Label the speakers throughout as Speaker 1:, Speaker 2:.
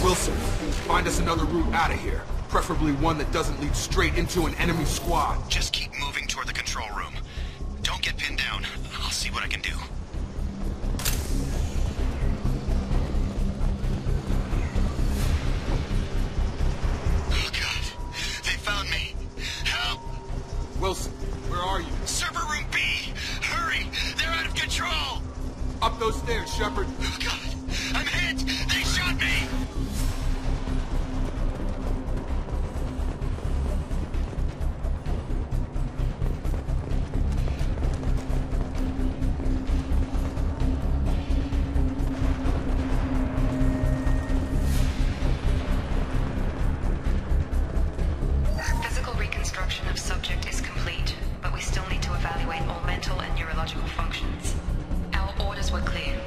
Speaker 1: Wilson, find us another route out of here. Preferably one that doesn't lead straight into an enemy squad.
Speaker 2: Just keep moving toward the control room. Don't get pinned down. I'll see what I can do. Oh God, they found me. Help!
Speaker 1: Wilson, where are you?
Speaker 2: Server room B! Hurry! They're out of control!
Speaker 1: Up those stairs, Shepard.
Speaker 2: Oh God, I'm hit! They shot me!
Speaker 3: Physical reconstruction of subject is complete, but we still need to evaluate all mental and neurological functions. Our orders were clear.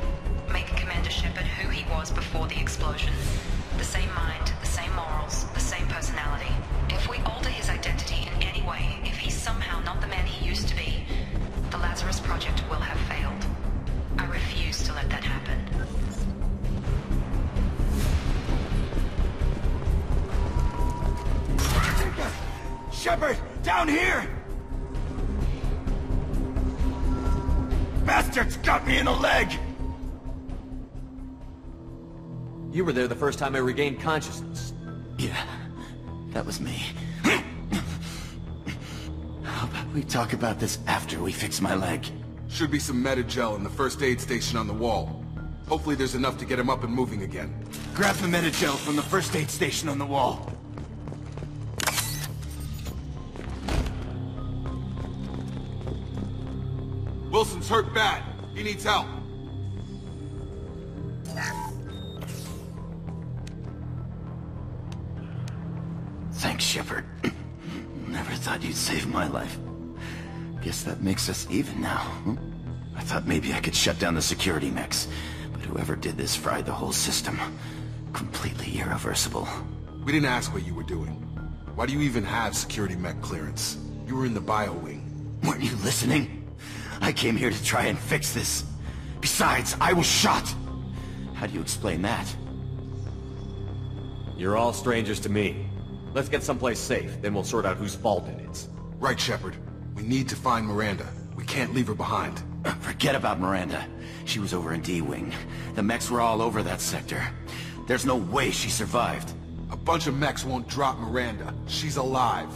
Speaker 3: Make Commander Shepard who he was before the explosion. The same mind, the same morals, the same personality. If we alter his identity in any way, if he's somehow not the man he used to be, the Lazarus Project will have failed. I refuse to let that happen.
Speaker 4: Shepard, down here! Bastards got me in the leg!
Speaker 5: You were there the first time I regained consciousness.
Speaker 4: Yeah, that was me. How about we talk about this after we fix my leg?
Speaker 1: Should be some Metagel in the first aid station on the wall. Hopefully there's enough to get him up and moving again.
Speaker 4: Grab the Metagel from the first aid station on the wall.
Speaker 1: Wilson's hurt bad. He needs help.
Speaker 4: Thanks, Shepard. Never thought you'd save my life. Guess that makes us even now. I thought maybe I could shut down the security mechs, but whoever did this fried the whole system. Completely irreversible.
Speaker 1: We didn't ask what you were doing. Why do you even have security mech clearance? You were in the bio wing.
Speaker 4: Weren't you listening? I came here to try and fix this. Besides, I was shot. How do you explain that?
Speaker 5: You're all strangers to me. Let's get someplace safe, then we'll sort out whose fault it is.
Speaker 1: Right, Shepard. We need to find Miranda. We can't leave her behind.
Speaker 4: Forget about Miranda. She was over in D-Wing. The mechs were all over that sector. There's no way she survived.
Speaker 1: A bunch of mechs won't drop Miranda. She's alive.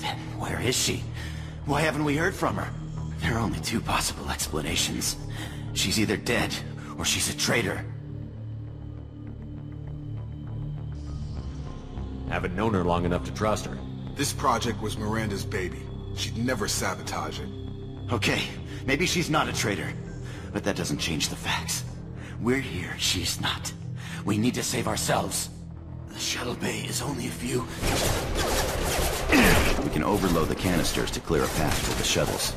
Speaker 4: Then where is she? Why haven't we heard from her? There are only two possible explanations. She's either dead, or she's a traitor.
Speaker 5: Haven't known her long enough to trust her.
Speaker 1: This project was Miranda's baby. She'd never sabotage it.
Speaker 4: Okay, maybe she's not a traitor. But that doesn't change the facts. We're here, she's not. We need to save ourselves. The shuttle bay is only a few... We can overload the canisters to clear a path for the shuttles.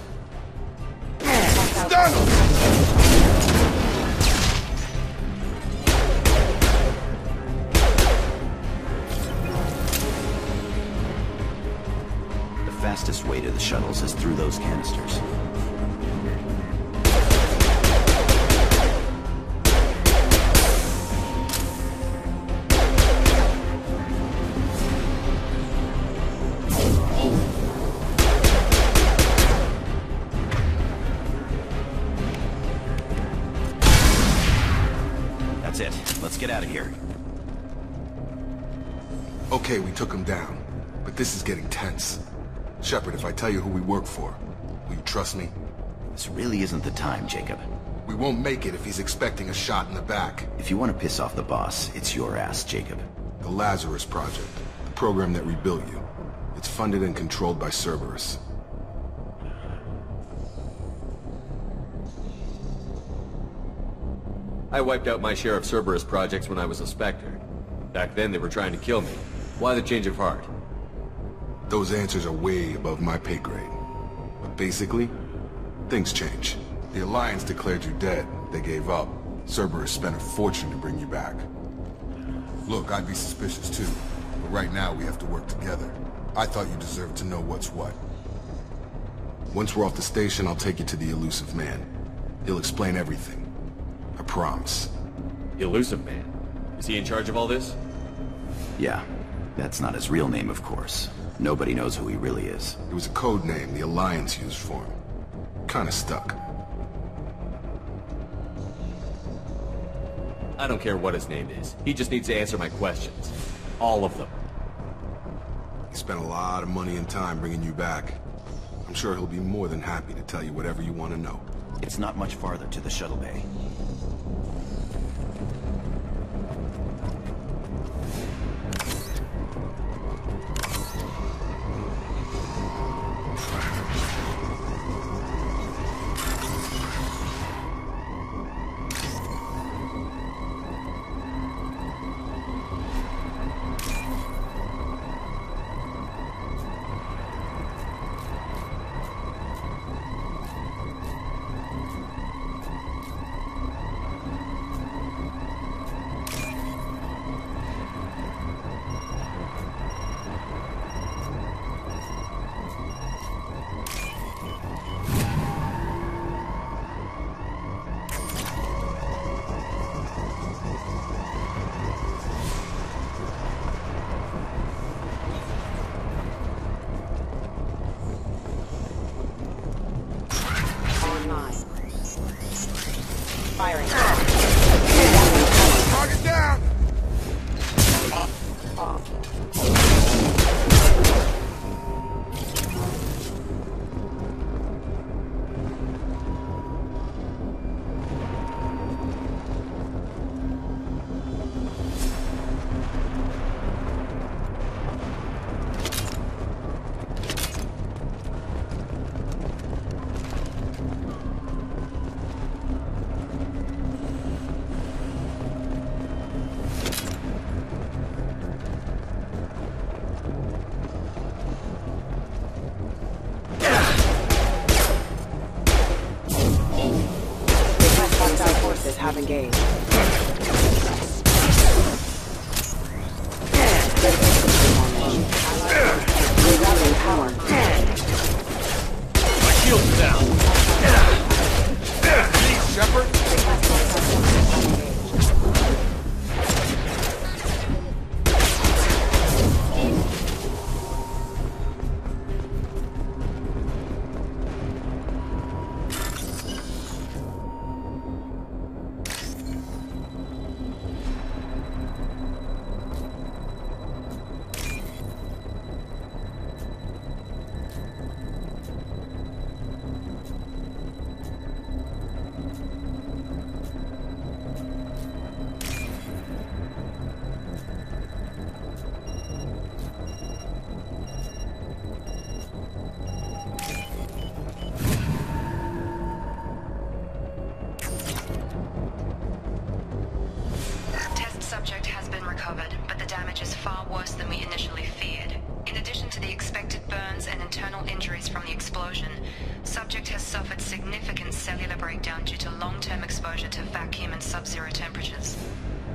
Speaker 4: The fastest way to the shuttles is through those canisters. That's it. Let's get out of here.
Speaker 1: Okay, we took him down. But this is getting tense. Shepard, if I tell you who we work for, will you trust me?
Speaker 4: This really isn't the time, Jacob.
Speaker 1: We won't make it if he's expecting a shot in the back.
Speaker 4: If you want to piss off the boss, it's your ass, Jacob.
Speaker 1: The Lazarus Project, the program that rebuilt you. It's funded and controlled by Cerberus.
Speaker 5: I wiped out my share of Cerberus projects when I was a Spectre. Back then they were trying to kill me. Why the change of heart?
Speaker 1: Those answers are way above my pay grade. But basically, things change. The Alliance declared you dead. They gave up. Cerberus spent a fortune to bring you back. Look, I'd be suspicious too. But right now we have to work together. I thought you deserved to know what's what. Once we're off the station, I'll take you to the Elusive Man. He'll explain everything. I promise.
Speaker 5: Elusive Man? Is he in charge of all this?
Speaker 4: Yeah. That's not his real name, of course. Nobody knows who he really is.
Speaker 1: It was a code name the Alliance used for him. Kinda stuck.
Speaker 5: I don't care what his name is. He just needs to answer my questions. All of them.
Speaker 1: He spent a lot of money and time bringing you back. I'm sure he'll be more than happy to tell you whatever you want to know.
Speaker 4: It's not much farther to the shuttle bay.
Speaker 6: Firing.
Speaker 1: Target down!
Speaker 6: Have engaged. Rerouting power.
Speaker 5: My shield's down.
Speaker 1: Shepard?
Speaker 3: Subject has been recovered, but the damage is far worse than we initially feared. In addition to the expected burns and internal injuries from the explosion, subject has suffered significant cellular breakdown due to long-term exposure to vacuum and sub-zero temperatures.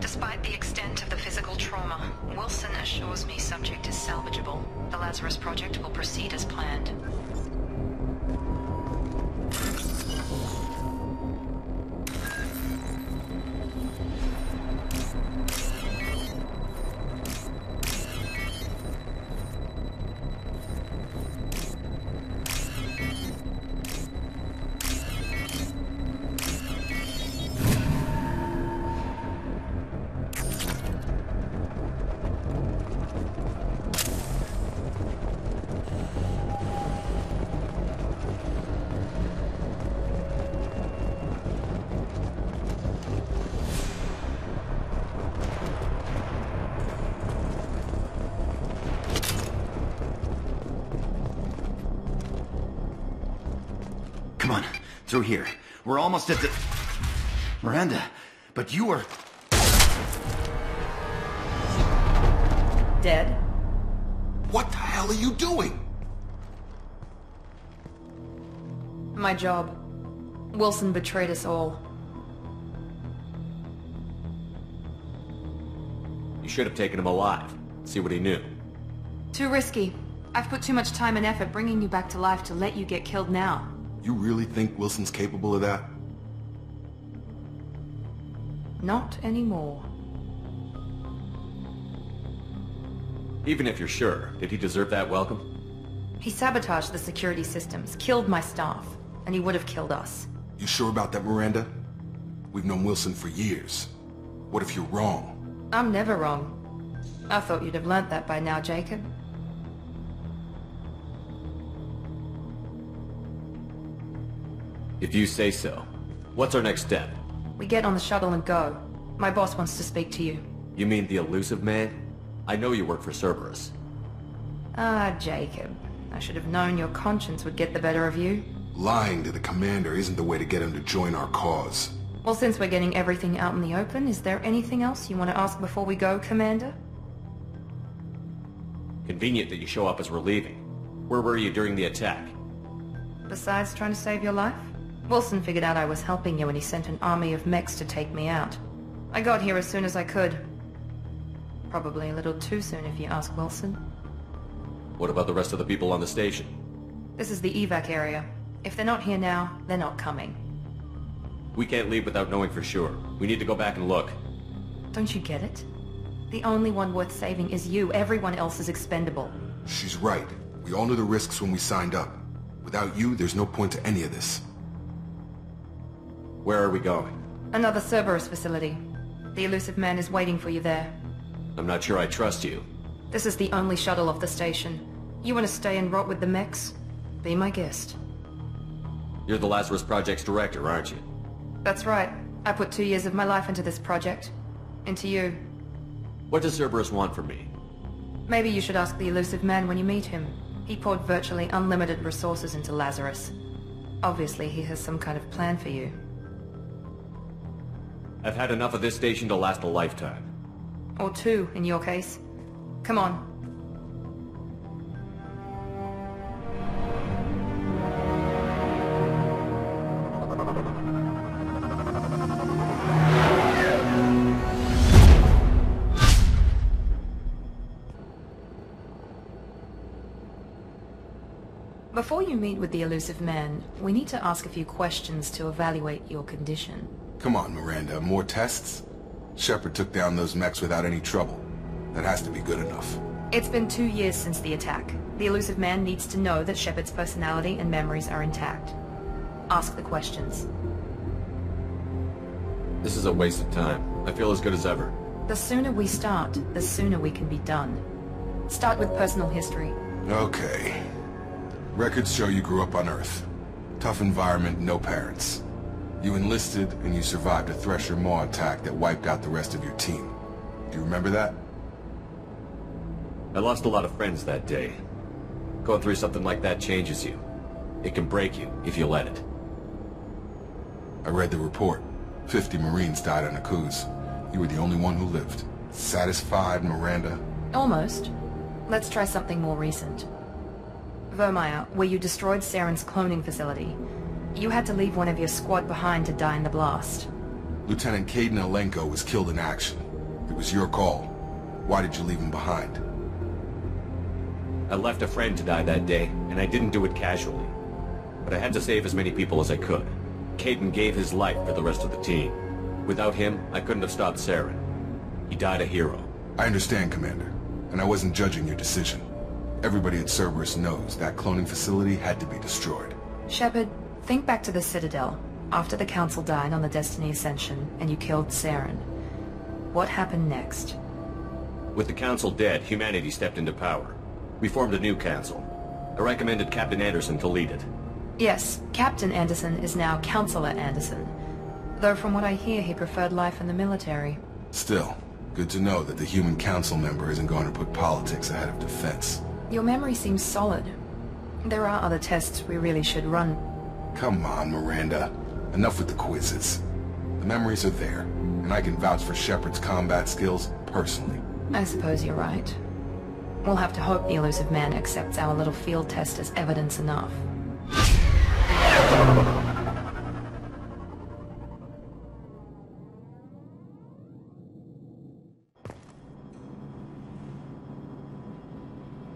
Speaker 3: Despite the extent of the physical trauma, Wilson assures me subject is salvageable. The Lazarus Project will proceed as planned.
Speaker 4: Come on, through here. We're almost at the... Miranda, but you are...
Speaker 6: Dead?
Speaker 1: What the hell are you doing?
Speaker 7: My job. Wilson betrayed us all.
Speaker 5: You should have taken him alive. See what he knew.
Speaker 7: Too risky. I've put too much time and effort bringing you back to life to let you get killed now.
Speaker 1: You really think Wilson's capable of that?
Speaker 7: Not anymore.
Speaker 5: Even if you're sure, did he deserve that welcome?
Speaker 7: He sabotaged the security systems, killed my staff, and he would have killed us.
Speaker 1: You sure about that, Miranda? We've known Wilson for years. What if you're wrong?
Speaker 7: I'm never wrong. I thought you'd have learnt that by now, Jacob.
Speaker 5: If you say so. What's our next step?
Speaker 7: We get on the shuttle and go. My boss wants to speak to you.
Speaker 5: You mean the elusive man? I know you work for Cerberus.
Speaker 7: Ah, Jacob. I should have known your conscience would get the better of you.
Speaker 1: Lying to the commander isn't the way to get him to join our cause.
Speaker 7: Well, since we're getting everything out in the open, is there anything else you want to ask before we go, Commander?
Speaker 5: Convenient that you show up as we're leaving. Where were you during the attack?
Speaker 7: Besides trying to save your life? Wilson figured out I was helping you when he sent an army of mechs to take me out. I got here as soon as I could. Probably a little too soon if you ask Wilson.
Speaker 5: What about the rest of the people on the station?
Speaker 7: This is the evac area. If they're not here now, they're not coming.
Speaker 5: We can't leave without knowing for sure. We need to go back and look.
Speaker 7: Don't you get it? The only one worth saving is you. Everyone else is expendable.
Speaker 1: She's right. We all knew the risks when we signed up. Without you, there's no point to any of this.
Speaker 5: Where are we going?
Speaker 7: Another Cerberus facility. The elusive man is waiting for you there.
Speaker 5: I'm not sure I trust you.
Speaker 7: This is the only shuttle off the station. You want to stay and rot with the mechs? Be my guest.
Speaker 5: You're the Lazarus Project's director, aren't you?
Speaker 7: That's right. I put 2 years of my life into this project. Into you.
Speaker 5: What does Cerberus want from me?
Speaker 7: Maybe you should ask the elusive man when you meet him. He poured virtually unlimited resources into Lazarus. Obviously, he has some kind of plan for you.
Speaker 5: I've had enough of this station to last a lifetime.
Speaker 7: Or 2, in your case. Come on. Before you meet with the elusive man, we need to ask a few questions to evaluate your condition.
Speaker 1: Come on, Miranda. More tests? Shepard took down those mechs without any trouble. That has to be good enough.
Speaker 7: It's been 2 years since the attack. The elusive man needs to know that Shepard's personality and memories are intact. Ask the questions.
Speaker 5: This is a waste of time. I feel as good as ever.
Speaker 7: The sooner we start, the sooner we can be done. Start with personal history.
Speaker 1: Okay. Records show you grew up on Earth. Tough environment, no parents. You enlisted, and you survived a Thresher Maw attack that wiped out the rest of your team. Do you remember that?
Speaker 5: I lost a lot of friends that day. Going through something like that changes you. It can break you, if you let it.
Speaker 1: I read the report. 50 Marines died on a cruise. You were the only one who lived. Satisfied, Miranda?
Speaker 7: Almost. Let's try something more recent. Vermeer, where you destroyed Saren's cloning facility. You had to leave one of your squad behind to die in the blast.
Speaker 1: Lieutenant Caden Alenko was killed in action. It was your call. Why did you leave him behind?
Speaker 5: I left a friend to die that day, and I didn't do it casually. But I had to save as many people as I could. Caden gave his life for the rest of the team. Without him, I couldn't have stopped Saren. He died a hero.
Speaker 1: I understand, Commander, and I wasn't judging your decision. Everybody at Cerberus knows that cloning facility had to be destroyed.
Speaker 7: Shepard, think back to the Citadel, after the Council died on the Destiny Ascension, and you killed Saren. What happened next?
Speaker 5: With the Council dead, humanity stepped into power. We formed a new Council. I recommended Captain Anderson to lead it.
Speaker 7: Yes, Captain Anderson is now Counselor Anderson. Though from what I hear, he preferred life in the military.
Speaker 1: Still, good to know that the human council member isn't going to put politics ahead of defense.
Speaker 7: Your memory seems solid. There are other tests we really should run.
Speaker 1: Come on, Miranda. Enough with the quizzes. The memories are there, and I can vouch for Shepard's combat skills personally.
Speaker 7: I suppose you're right. We'll have to hope the elusive man accepts our little field test as evidence enough.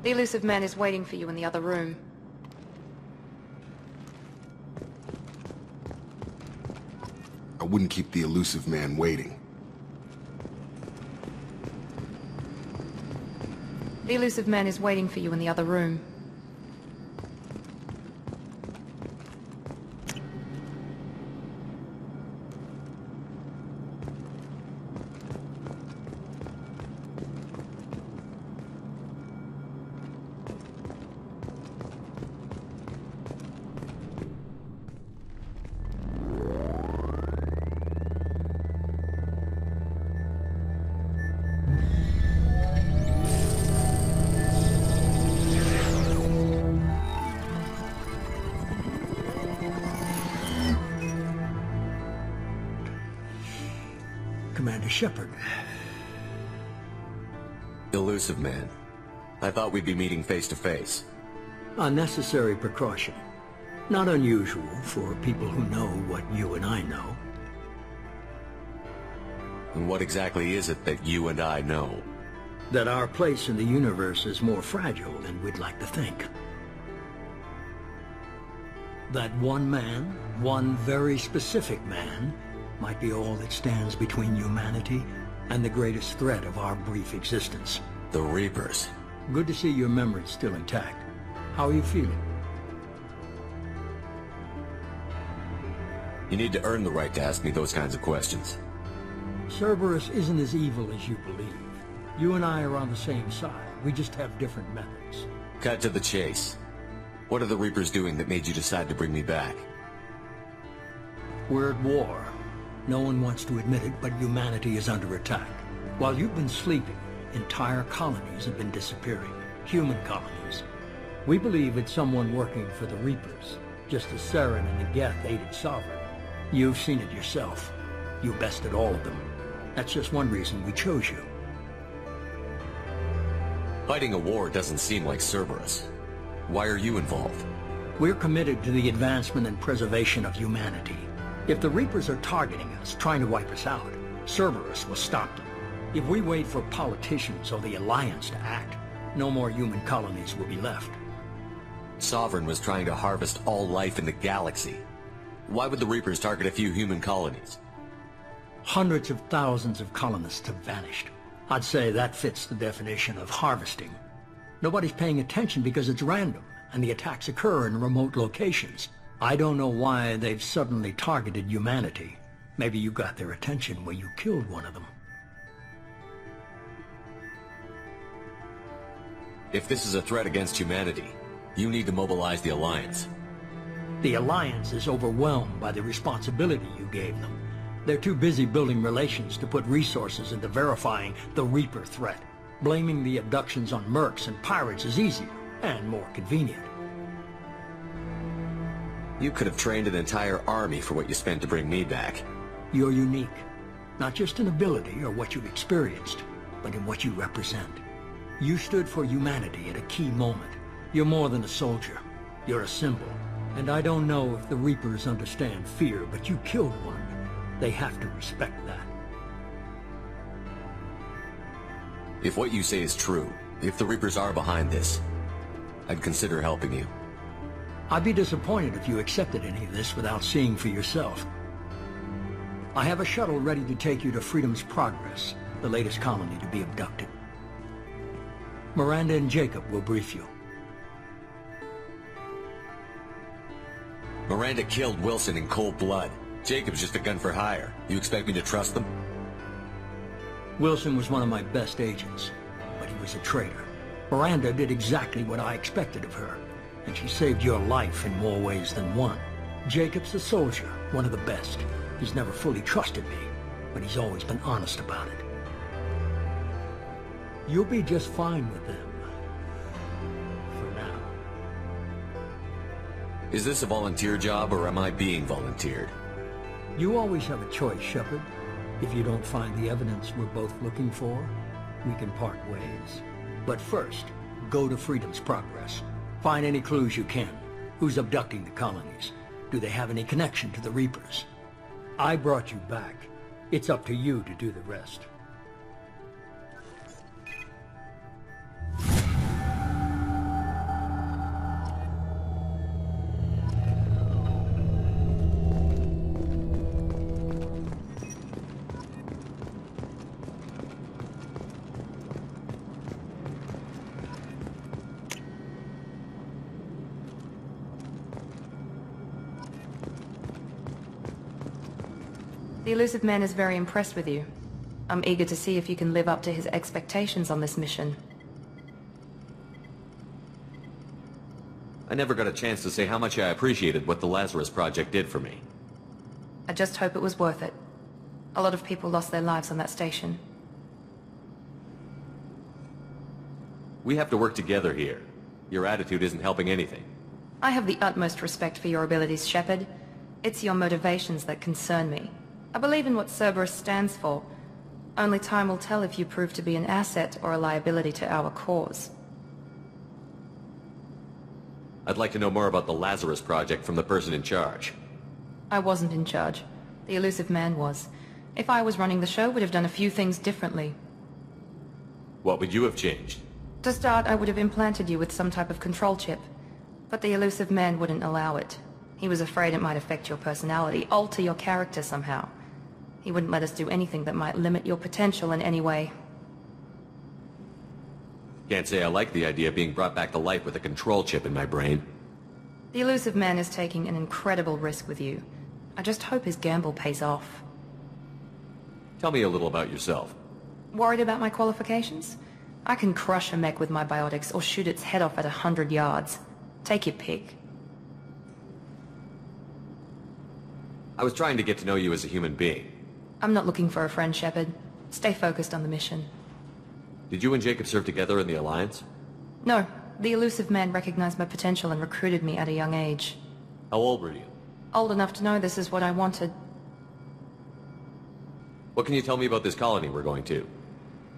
Speaker 7: The elusive man is waiting for you in the other room.
Speaker 1: I wouldn't keep the elusive man waiting.
Speaker 7: The elusive man is waiting for you in the other room.
Speaker 8: Commander Shepard.
Speaker 5: Elusive man. I thought we'd be meeting face to face.
Speaker 8: A necessary precaution. Not unusual for people who know what you and I know.
Speaker 5: And what exactly is it that you and I know?
Speaker 8: That our place in the universe is more fragile than we'd like to think. That one man, one very specific man, might be all that stands between humanity and the greatest threat of our brief existence.
Speaker 5: The Reapers.
Speaker 8: Good to see your memory's still intact. How are you feeling?
Speaker 5: You need to earn the right to ask me those kinds of questions.
Speaker 8: Cerberus isn't as evil as you believe. You and I are on the same side. We just have different methods.
Speaker 5: Cut to the chase. What are the Reapers doing that made you decide to bring me back?
Speaker 8: We're at war. No one wants to admit it, but humanity is under attack. While you've been sleeping, entire colonies have been disappearing. Human colonies. We believe it's someone working for the Reapers, just as Saren and the Geth aided Sovereign. You've seen it yourself. You bested all of them. That's just one reason we chose you.
Speaker 5: Fighting a war doesn't seem like Cerberus. Why are you involved?
Speaker 8: We're committed to the advancement and preservation of humanity. If the Reapers are targeting us, trying to wipe us out, Cerberus will stop them. If we wait for politicians or the Alliance to act, no more human colonies will be left.
Speaker 5: Sovereign was trying to harvest all life in the galaxy. Why would the Reapers target a few human colonies?
Speaker 8: Hundreds of thousands of colonists have vanished. I'd say that fits the definition of harvesting. Nobody's paying attention because it's random, and the attacks occur in remote locations. I don't know why they've suddenly targeted humanity. Maybe you got their attention when you killed one of them.
Speaker 5: If this is a threat against humanity, you need to mobilize the Alliance.
Speaker 8: The Alliance is overwhelmed by the responsibility you gave them. They're too busy building relations to put resources into verifying the Reaper threat. Blaming the abductions on mercs and pirates is easier and more convenient.
Speaker 5: You could have trained an entire army for what you spent to bring me back.
Speaker 8: You're unique, not just in ability or what you've experienced, but in what you represent. You stood for humanity at a key moment. You're more than a soldier. You're a symbol. And I don't know if the Reapers understand fear, but you killed one. They have to respect that.
Speaker 5: If what you say is true, if the Reapers are behind this, I'd consider helping you.
Speaker 8: I'd be disappointed if you accepted any of this without seeing for yourself. I have a shuttle ready to take you to Freedom's Progress, the latest colony to be abducted. Miranda and Jacob will brief you.
Speaker 5: Miranda killed Wilson in cold blood. Jacob's just a gun for hire. You expect me to trust them?
Speaker 8: Wilson was one of my best agents, but he was a traitor. Miranda did exactly what I expected of her, and she saved your life in more ways than one. Jacob's a soldier, one of the best. He's never fully trusted me, but he's always been honest about it. You'll be just fine with them. For now.
Speaker 5: Is this a volunteer job, or am I being volunteered?
Speaker 8: You always have a choice, Shepard. If you don't find the evidence we're both looking for, we can part ways. But first, go to Freedom's Progress. Find any clues you can. Who's abducting the colonies? Do they have any connection to the Reapers? I brought you back. It's up to you to do the rest.
Speaker 7: The elusive man is very impressed with you. I'm eager to see if you can live up to his expectations on this mission.
Speaker 5: I never got a chance to say how much I appreciated what the Lazarus Project did for me.
Speaker 7: I just hope it was worth it. A lot of people lost their lives on that station.
Speaker 5: We have to work together here. Your attitude isn't helping anything.
Speaker 7: I have the utmost respect for your abilities, Shepard. It's your motivations that concern me. I believe in what Cerberus stands for. Only time will tell if you prove to be an asset or a liability to our cause.
Speaker 5: I'd like to know more about the Lazarus Project from the person in charge.
Speaker 7: I wasn't in charge. The elusive man was. If I was running the show, would have done a few things differently.
Speaker 5: What would you have changed?
Speaker 7: To start, I would have implanted you with some type of control chip. But the elusive man wouldn't allow it. He was afraid it might affect your personality, alter your character somehow. He wouldn't let us do anything that might limit your potential in any way.
Speaker 5: Can't say I like the idea of being brought back to life with a control chip in my brain.
Speaker 7: The elusive man is taking an incredible risk with you. I just hope his gamble pays off.
Speaker 5: Tell me a little about yourself.
Speaker 7: Worried about my qualifications? I can crush a mech with my biotics or shoot its head off at 100 yards. Take your pick.
Speaker 5: I was trying to get to know you as a human being.
Speaker 7: I'm not looking for a friend, Shepard. Stay focused on the mission.
Speaker 5: Did you and Jacob serve together in the Alliance?
Speaker 7: No. The elusive man recognized my potential and recruited me at a young age.
Speaker 5: How old were you?
Speaker 7: Old enough to know this is what I wanted.
Speaker 5: What can you tell me about this colony we're going to?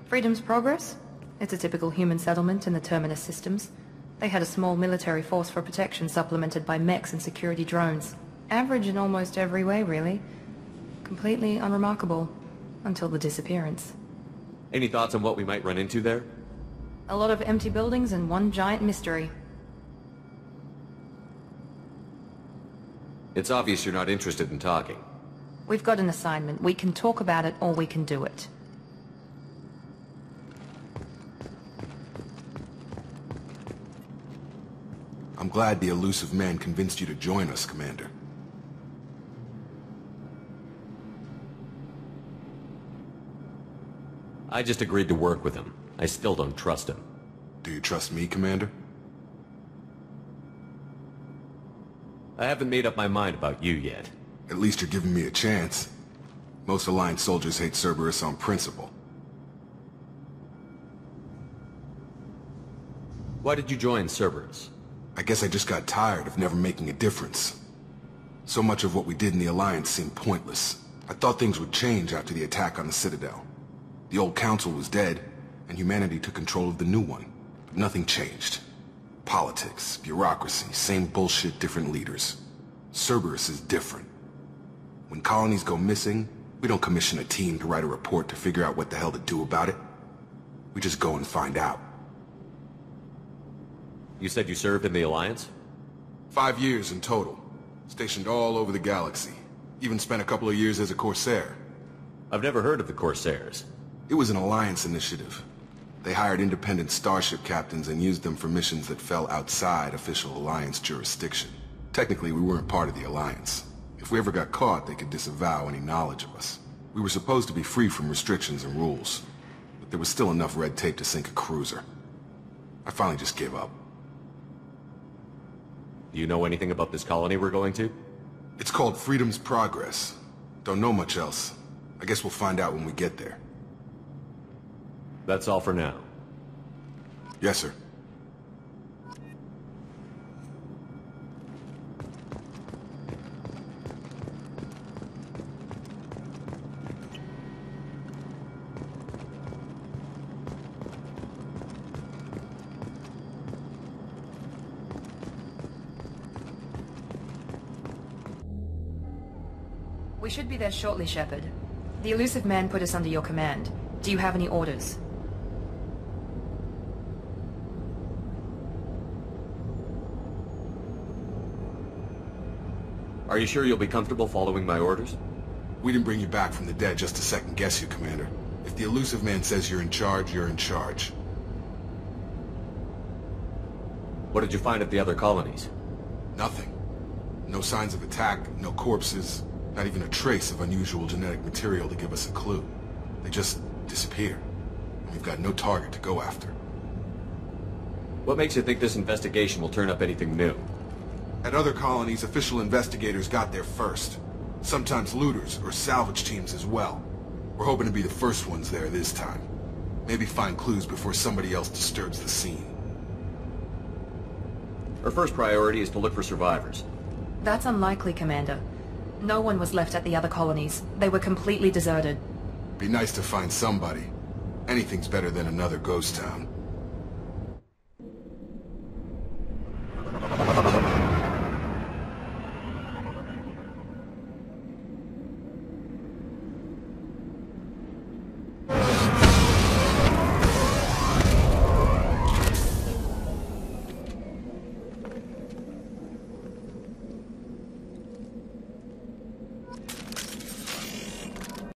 Speaker 7: Freedom's Progress? It's a typical human settlement in the Terminus systems. They had a small military force for protection supplemented by mechs and security drones. Average in almost every way, really. Completely unremarkable. Until the disappearance.
Speaker 5: Any thoughts on what we might run into there?
Speaker 7: A lot of empty buildings and one giant mystery.
Speaker 5: It's obvious you're not interested in talking.
Speaker 7: We've got an assignment. We can talk about it or we can do it.
Speaker 1: I'm glad the elusive man convinced you to join us, Commander.
Speaker 5: I just agreed to work with him. I still don't trust him.
Speaker 1: Do you trust me, Commander?
Speaker 5: I haven't made up my mind about you yet.
Speaker 1: At least you're giving me a chance. Most Alliance soldiers hate Cerberus on principle.
Speaker 5: Why did you join Cerberus?
Speaker 1: I guess I just got tired of never making a difference. So much of what we did in the Alliance seemed pointless. I thought things would change after the attack on the Citadel. The old council was dead, and humanity took control of the new one. But nothing changed. Politics, bureaucracy, same bullshit, different leaders. Cerberus is different. When colonies go missing, we don't commission a team to write a report to figure out what the hell to do about it. We just go and find out.
Speaker 5: You said you served in the Alliance?
Speaker 1: 5 years in total. Stationed all over the galaxy. Even spent a couple of years as a Corsair.
Speaker 5: I've never heard of the Corsairs.
Speaker 1: It was an Alliance initiative. They hired independent starship captains and used them for missions that fell outside official Alliance jurisdiction. Technically, we weren't part of the Alliance. If we ever got caught, they could disavow any knowledge of us. We were supposed to be free from restrictions and rules, but there was still enough red tape to sink a cruiser. I finally just gave up.
Speaker 5: Do you know anything about this colony we're going to?
Speaker 1: It's called Freedom's Progress. Don't know much else. I guess we'll find out when we get there.
Speaker 5: That's all for now.
Speaker 1: Yes, sir.
Speaker 7: We should be there shortly, Shepard. The elusive man put us under your command. Do you have any orders?
Speaker 5: Are you sure you'll be comfortable following my orders?
Speaker 1: We didn't bring you back from the dead just to second guess you, Commander. If the elusive man says you're in charge, you're in charge.
Speaker 5: What did you find at the other colonies?
Speaker 1: Nothing. No signs of attack, no corpses. Not even a trace of unusual genetic material to give us a clue. They just disappear. And we've got no target to go after.
Speaker 5: What makes you think this investigation will turn up anything new?
Speaker 1: At other colonies, official investigators got there first. Sometimes looters or salvage teams as well. We're hoping to be the first ones there this time. Maybe find clues before somebody else disturbs the scene.
Speaker 5: Our first priority is to look for survivors.
Speaker 7: That's unlikely, Commander. No one was left at the other colonies. They were completely deserted.
Speaker 1: Be nice to find somebody. Anything's better than another ghost town.